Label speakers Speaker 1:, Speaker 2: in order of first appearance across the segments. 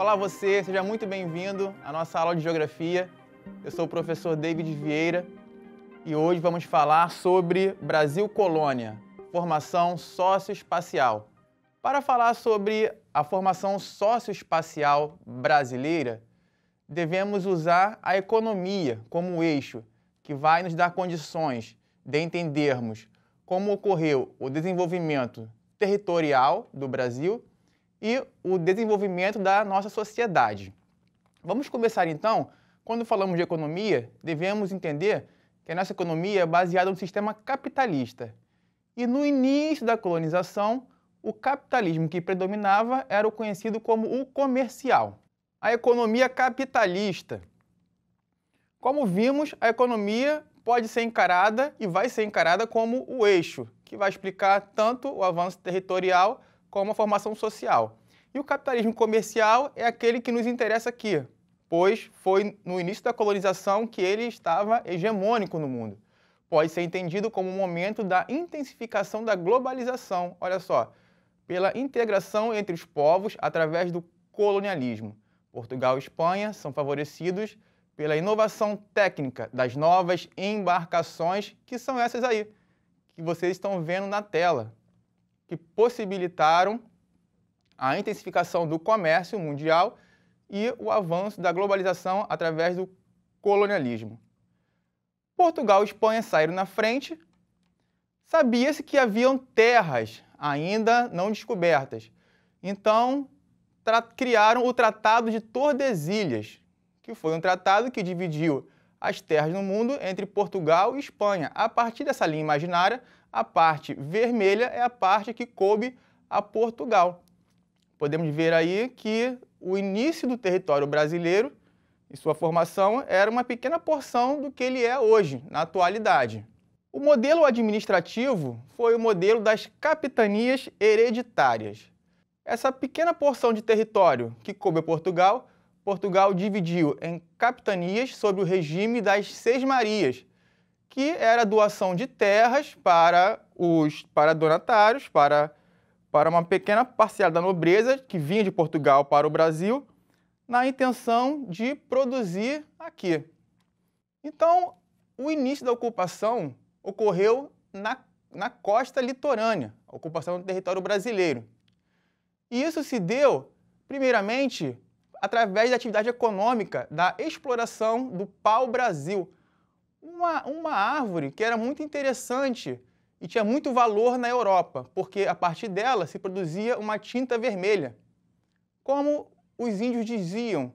Speaker 1: Olá você, seja muito bem-vindo à nossa aula de Geografia. Eu sou o professor David Vieira e hoje vamos falar sobre Brasil Colônia, formação socioespacial. Para falar sobre a formação socioespacial brasileira, devemos usar a economia como eixo, que vai nos dar condições de entendermos como ocorreu o desenvolvimento territorial do Brasil e o desenvolvimento da nossa sociedade. Vamos começar então, quando falamos de economia, devemos entender que a nossa economia é baseada no sistema capitalista. E no início da colonização, o capitalismo que predominava era o conhecido como o comercial. A economia capitalista. Como vimos, a economia pode ser encarada e vai ser encarada como o eixo, que vai explicar tanto o avanço territorial como a formação social. E o capitalismo comercial é aquele que nos interessa aqui, pois foi no início da colonização que ele estava hegemônico no mundo. Pode ser entendido como um momento da intensificação da globalização, olha só, pela integração entre os povos através do colonialismo. Portugal e Espanha são favorecidos pela inovação técnica das novas embarcações, que são essas aí, que vocês estão vendo na tela, que possibilitaram a intensificação do comércio mundial e o avanço da globalização através do colonialismo. Portugal e Espanha saíram na frente. Sabia-se que haviam terras ainda não descobertas. Então, criaram o Tratado de Tordesilhas, que foi um tratado que dividiu as terras no mundo entre Portugal e Espanha. A partir dessa linha imaginária, a parte vermelha é a parte que coube a Portugal. Podemos ver aí que o início do território brasileiro e sua formação era uma pequena porção do que ele é hoje, na atualidade. O modelo administrativo foi o modelo das capitanias hereditárias. Essa pequena porção de território que coube a Portugal, Portugal dividiu em capitanias sob o regime das Sesmarias, que era a doação de terras para donatários, para uma pequena parcela da nobreza que vinha de Portugal para o Brasil, na intenção de produzir aqui. Então, o início da ocupação ocorreu na costa litorânea, a ocupação do território brasileiro. E isso se deu, primeiramente, através da atividade econômica da exploração do pau-brasil, uma árvore que era muito interessante e tinha muito valor na Europa, porque a partir dela se produzia uma tinta vermelha. Como os índios diziam,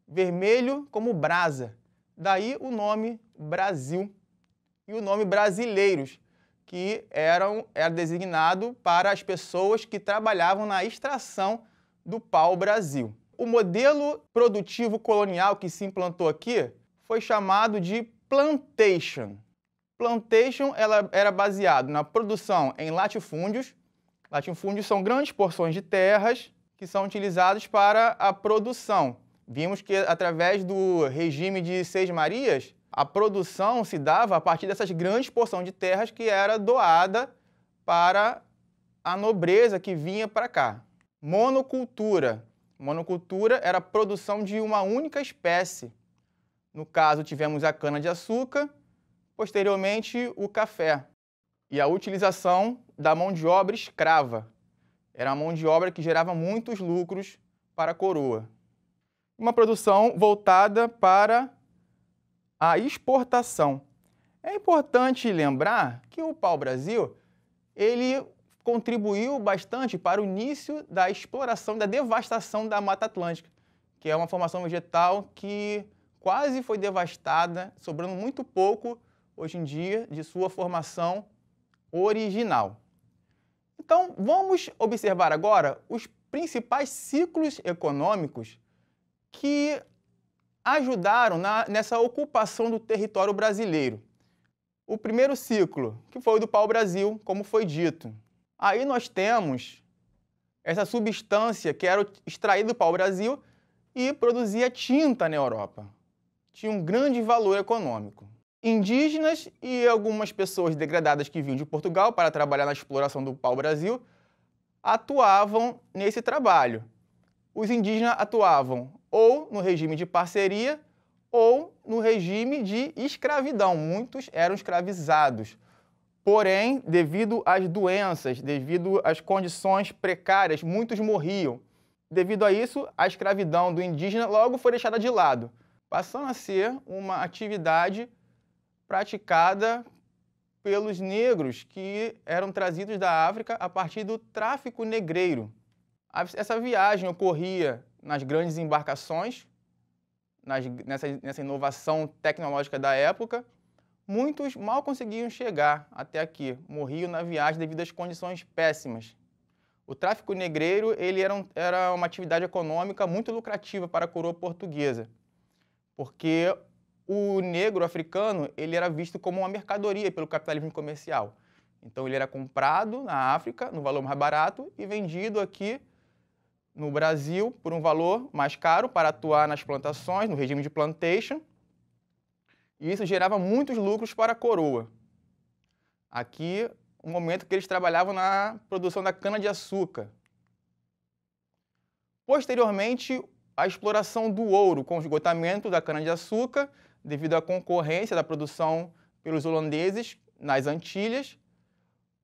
Speaker 1: vermelho como brasa. Daí o nome Brasil e o nome brasileiros, que era designado para as pessoas que trabalhavam na extração do pau-brasil. O modelo produtivo colonial que se implantou aqui foi chamado de plantation. Plantation ela era baseado na produção em latifúndios. Latifúndios são grandes porções de terras que são utilizados para a produção. Vimos que através do regime de Sesmarias, a produção se dava a partir dessas grandes porções de terras que era doada para a nobreza que vinha para cá. Monocultura. Monocultura era a produção de uma única espécie. No caso, tivemos a cana-de-açúcar, posteriormente o café. E a utilização da mão de obra escrava. Era a mão de obra que gerava muitos lucros para a coroa. Uma produção voltada para a exportação. É importante lembrar que o pau-brasil, ele contribuiu bastante para o início da exploração, da devastação da Mata Atlântica, que é uma formação vegetal que quase foi devastada, sobrando muito pouco, hoje em dia, de sua formação original. Então, vamos observar agora os principais ciclos econômicos que ajudaram nessa ocupação do território brasileiro. O primeiro ciclo, que foi o do pau-brasil, como foi dito. Aí nós temos essa substância que era extraída do pau-brasil e produzia tinta na Europa. Tinha um grande valor econômico. Indígenas e algumas pessoas degradadas que vinham de Portugal para trabalhar na exploração do pau-brasil atuavam nesse trabalho. os indígenas atuavam ou no regime de parceria ou no regime de escravidão. Muitos eram escravizados. Porém, devido às doenças, devido às condições precárias, muitos morriam. Devido a isso, a escravidão do indígena logo foi deixada de lado, passando a ser uma atividade praticada pelos negros que eram trazidos da África a partir do tráfico negreiro. Essa viagem ocorria nas grandes embarcações, nessa inovação tecnológica da época. Muitos mal conseguiam chegar até aqui, morriam na viagem devido às condições péssimas. O tráfico negreiro era uma atividade econômica muito lucrativa para a coroa portuguesa, porque o negro africano ele era visto como uma mercadoria pelo capitalismo comercial. Então ele era comprado na África no valor mais barato e vendido aqui no Brasil por um valor mais caro para atuar nas plantações, no regime de plantation. E isso gerava muitos lucros para a coroa. Aqui, um momento que eles trabalhavam na produção da cana-de-açúcar. Posteriormente, a exploração do ouro com o esgotamento da cana-de-açúcar, devido à concorrência da produção pelos holandeses nas Antilhas,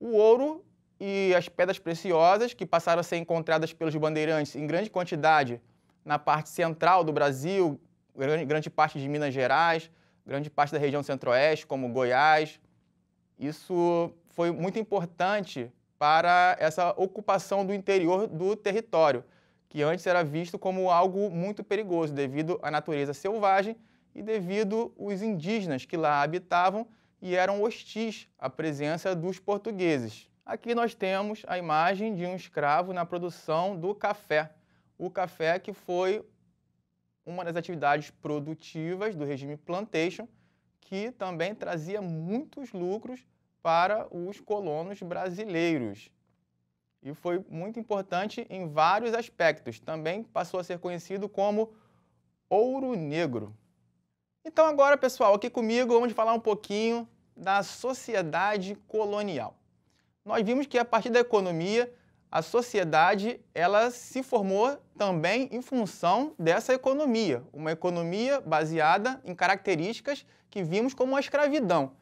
Speaker 1: o ouro e as pedras preciosas, que passaram a ser encontradas pelos bandeirantes em grande quantidade na parte central do Brasil, grande parte de Minas Gerais, grande parte da região centro-oeste, como Goiás. Isso foi muito importante para essa ocupação do interior do território, que antes era visto como algo muito perigoso, devido à natureza selvagem e devido aos indígenas que lá habitavam e eram hostis à presença dos portugueses. Aqui nós temos a imagem de um escravo na produção do café. O café que foi uma das atividades produtivas do regime plantation, que também trazia muitos lucros para os colonos brasileiros. E foi muito importante em vários aspectos. Também passou a ser conhecido como ouro negro. Então agora, pessoal, aqui comigo vamos falar um pouquinho da sociedade colonial. Nós vimos que a partir da economia, a sociedade ela se formou também em função dessa economia, uma economia baseada em características que vimos como a escravidão.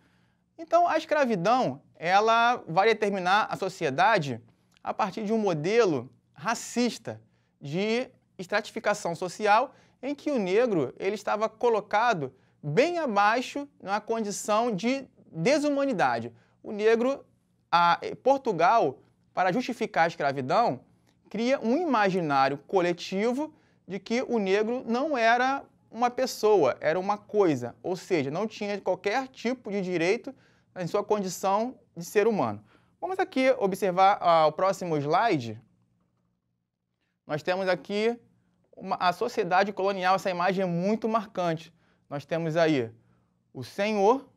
Speaker 1: Então, a escravidão ela vai determinar a sociedade a partir de um modelo racista de estratificação social em que o negro ele estava colocado bem abaixo na condição de desumanidade. O negro, Portugal, para justificar a escravidão, cria um imaginário coletivo de que o negro não era uma pessoa, era uma coisa, ou seja, não tinha qualquer tipo de direito em sua condição de ser humano. Vamos aqui observar o próximo slide. Nós temos aqui a sociedade colonial, essa imagem é muito marcante. Nós temos aí o senhor,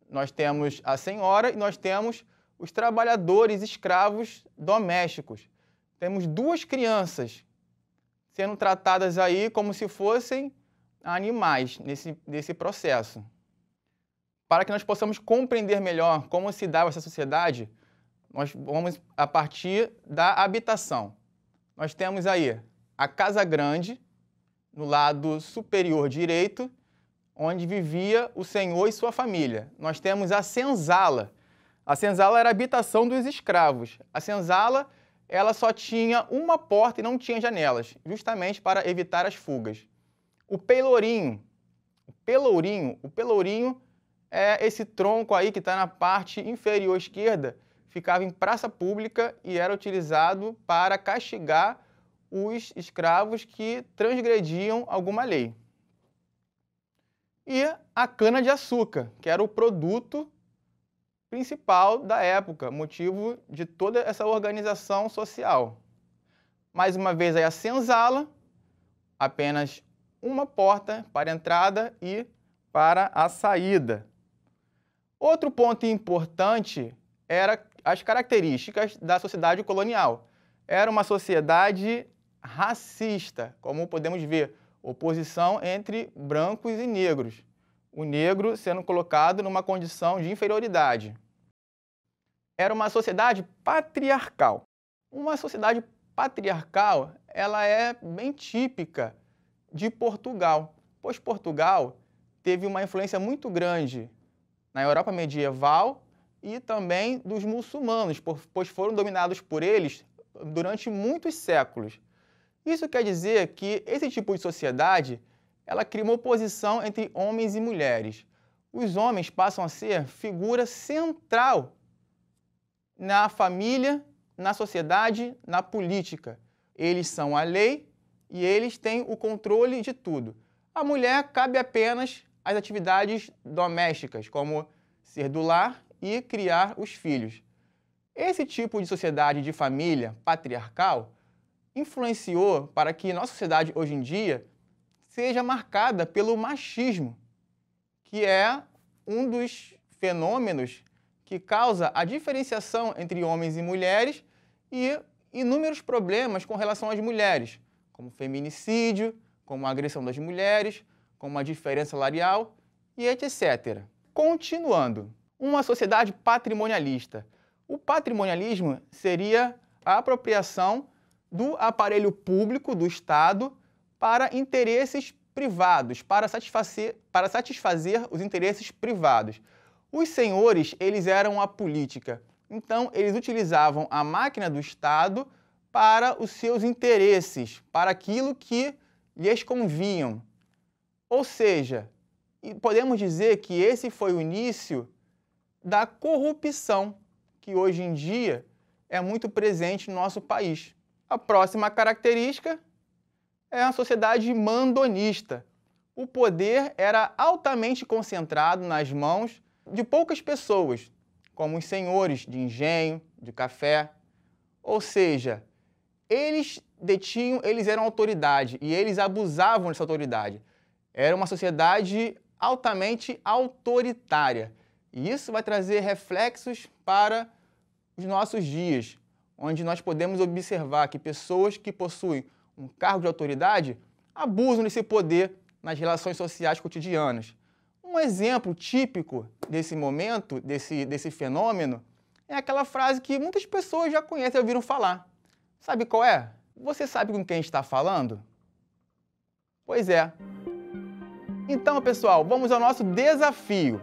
Speaker 1: nós temos a senhora e nós temos os trabalhadores escravos domésticos. Temos duas crianças sendo tratadas aí como se fossem animais nesse processo. Para que nós possamos compreender melhor como se dava essa sociedade, nós vamos a partir da habitação. Nós temos aí a casa grande, no lado superior direito, onde vivia o senhor e sua família. Nós temos a senzala. A senzala era a habitação dos escravos. A senzala ela só tinha uma porta e não tinha janelas, justamente para evitar as fugas. O pelourinho é esse tronco aí que está na parte inferior esquerda, ficava em praça pública e era utilizado para castigar os escravos que transgrediam alguma lei. E a cana-de-açúcar, que era o produto principal da época, motivo de toda essa organização social. Mais uma vez aí a senzala, apenas uma porta para a entrada e para a saída. Outro ponto importante era as características da sociedade colonial. Era uma sociedade racista, como podemos ver, oposição entre brancos e negros. O negro sendo colocado numa condição de inferioridade. Era uma sociedade patriarcal. Uma sociedade patriarcal ela é bem típica de Portugal, pois Portugal teve uma influência muito grande na Europa medieval e também dos muçulmanos, pois foram dominados por eles durante muitos séculos. Isso quer dizer que esse tipo de sociedade, ela cria uma oposição entre homens e mulheres. Os homens passam a ser figura central na família, na sociedade, na política. Eles são a lei e eles têm o controle de tudo. A mulher cabe apenas às atividades domésticas, como ser do lar e criar os filhos. Esse tipo de sociedade de família patriarcal influenciou para que nossa sociedade hoje em dia seja marcada pelo machismo, que é um dos fenômenos que causa a diferenciação entre homens e mulheres e inúmeros problemas com relação às mulheres, como feminicídio, como a agressão das mulheres, como a diferença salarial e etc. Continuando, uma sociedade patrimonialista. O patrimonialismo seria a apropriação do aparelho público do Estado para interesses privados, para satisfazer os interesses privados. Os senhores, eles eram a política, então eles utilizavam a máquina do Estado para os seus interesses, para aquilo que lhes convinham. Ou seja, podemos dizer que esse foi o início da corrupção, que hoje em dia é muito presente no nosso país. A próxima característica é a sociedade mandonista. O poder era altamente concentrado nas mãos de poucas pessoas, como os senhores de engenho, de café. Ou seja, eles eram autoridade e eles abusavam dessa autoridade. Era uma sociedade altamente autoritária. E isso vai trazer reflexos para os nossos dias, onde nós podemos observar que pessoas que possuem um cargo de autoridade abusam desse poder nas relações sociais cotidianas. Um exemplo típico desse momento, desse fenômeno, é aquela frase que muitas pessoas já conhecem e ouviram falar. Sabe qual é? Você sabe com quem está falando? Pois é. Então, pessoal, vamos ao nosso desafio.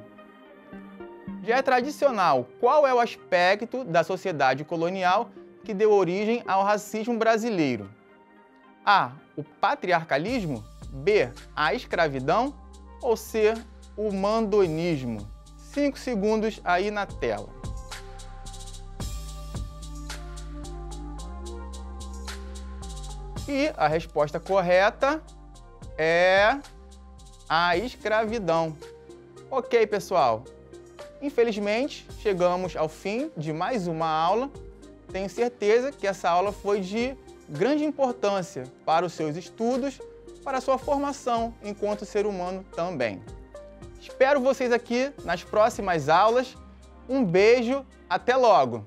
Speaker 1: Já é tradicional, qual é o aspecto da sociedade colonial que deu origem ao racismo brasileiro? A. O patriarcalismo. B. A escravidão. Ou C. O mandonismo. 5 segundos aí na tela. E a resposta correta é a escravidão. Ok, pessoal. Infelizmente, chegamos ao fim de mais uma aula. Tenho certeza que essa aula foi de grande importância para os seus estudos, para a sua formação enquanto ser humano também. Espero vocês aqui nas próximas aulas. Um beijo, até logo!